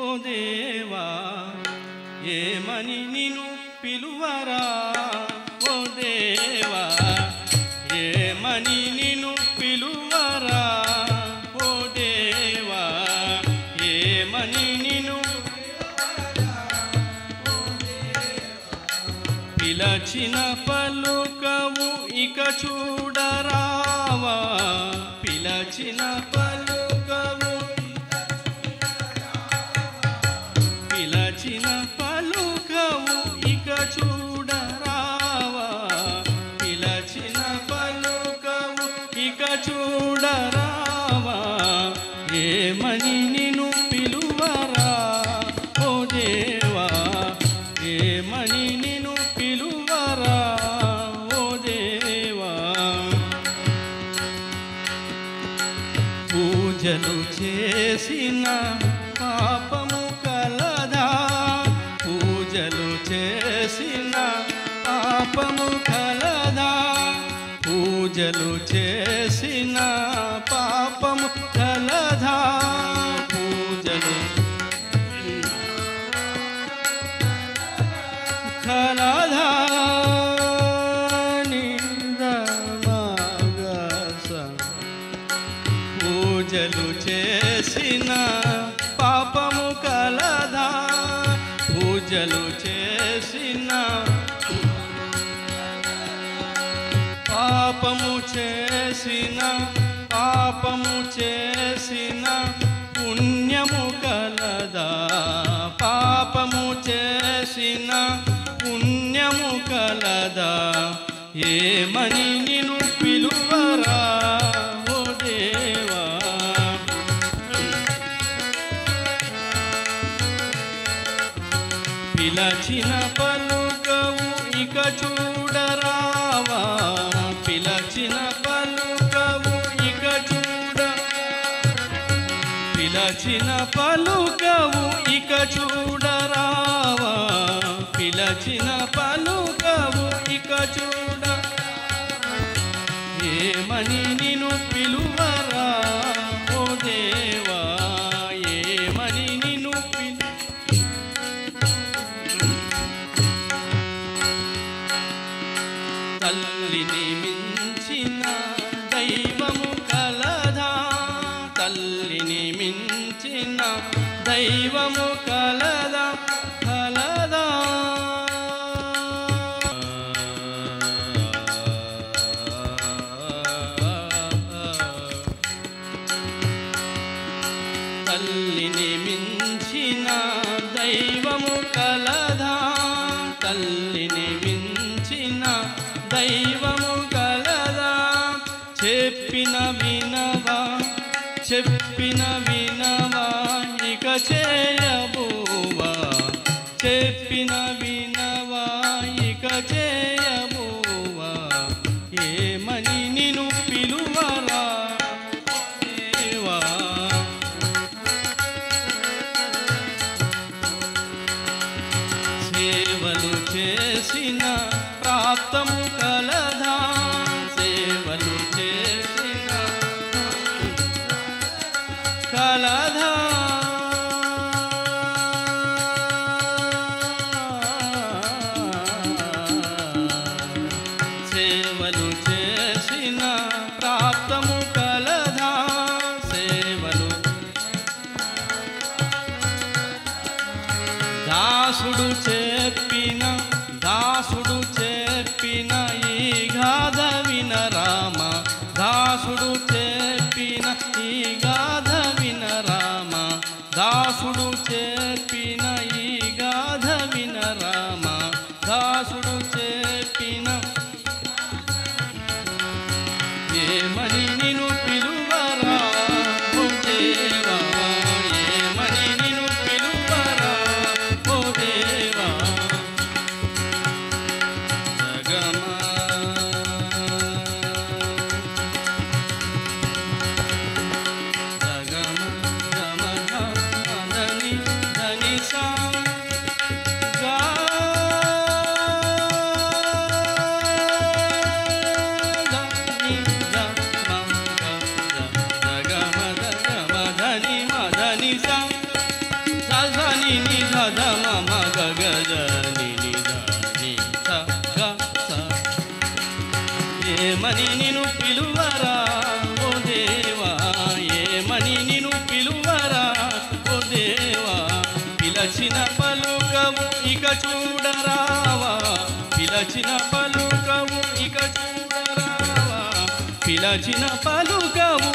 ఓ దేవా ఏమని నిన్ను పిలువరా ఓ దేవా ఏమని నిన్ను పిలువరా ఓ దేవా ఏమని నిన్ను పిలచిన పలుకవు ఇక చూడరావా పిలచిన పలుకవు పిలచిన పలుకవు ఇక చూడరావా పిలచిన పలుకవు ఇక చూడరావా ఏమని నిన్ను పిలువరా ఓ దేవా ఏమని నిన్ను పిలువరా ఓ దేవా పూజలు చేసిన పాపము కలదా పూజలు చేసిన పాపము కలదా పూజలు చేసిన పాపము కలదా పూజలు కలదా పూజలు చేసిన పాపము కలదా పూజలు చేసిన పాపము చేసిన పాపము చేసిన పుణ్యము కలదా పాపము చేసిన పుణ్యము కలదా ఏమని నిన్ను పిలువరా ఓ దేవా పిలచిన పలుకవు ఇక చూడరావా పిలచిన పలుకవు ఇక చూడ పిలచిన పలుకవు ఇక చూడరావా పిలచిన పలుకవు ఇక చూడ ఏమని నిన్ను పిలువరా ఓ దేవా ఏమని నిన్ను తల్లిని మించిన దైవము కలదా తల్లిని మించిన దైవము కలదా కలదా తల్లిని మించిన దైవము కలదా తల్లిని మించిన దైవము కలదా చెప్పిన వినవా చెప్పిన వినవా ఇక చేయబోవా చెప్పిన వినవా ఇక చేయబోవా ఏమని నిన్ను పిలువరా దేవా సేవలు చేసిన ప్రాప్తము కలదా సేవలు చేసిన కలదా సేవలు చేసిన ప్రాప్తము కలదా సేవలు దాసుడు చెప్పిన ఈ గాథ వినరామ దాసుడు చెప్పిన ఈ గాథ వినరామ దాసుడు చెప్పిన ఈ గాథ వినరామ దాసుడు చెప్పిన ఏమని నిన్ను పిలువరా ఓ దేవా ఏమని నిన్ను పిలువరా ఓ దేవా ధని మదని సా పిలచిన పలుకవు ఇక చూడరావా పిలచిన పలుకవు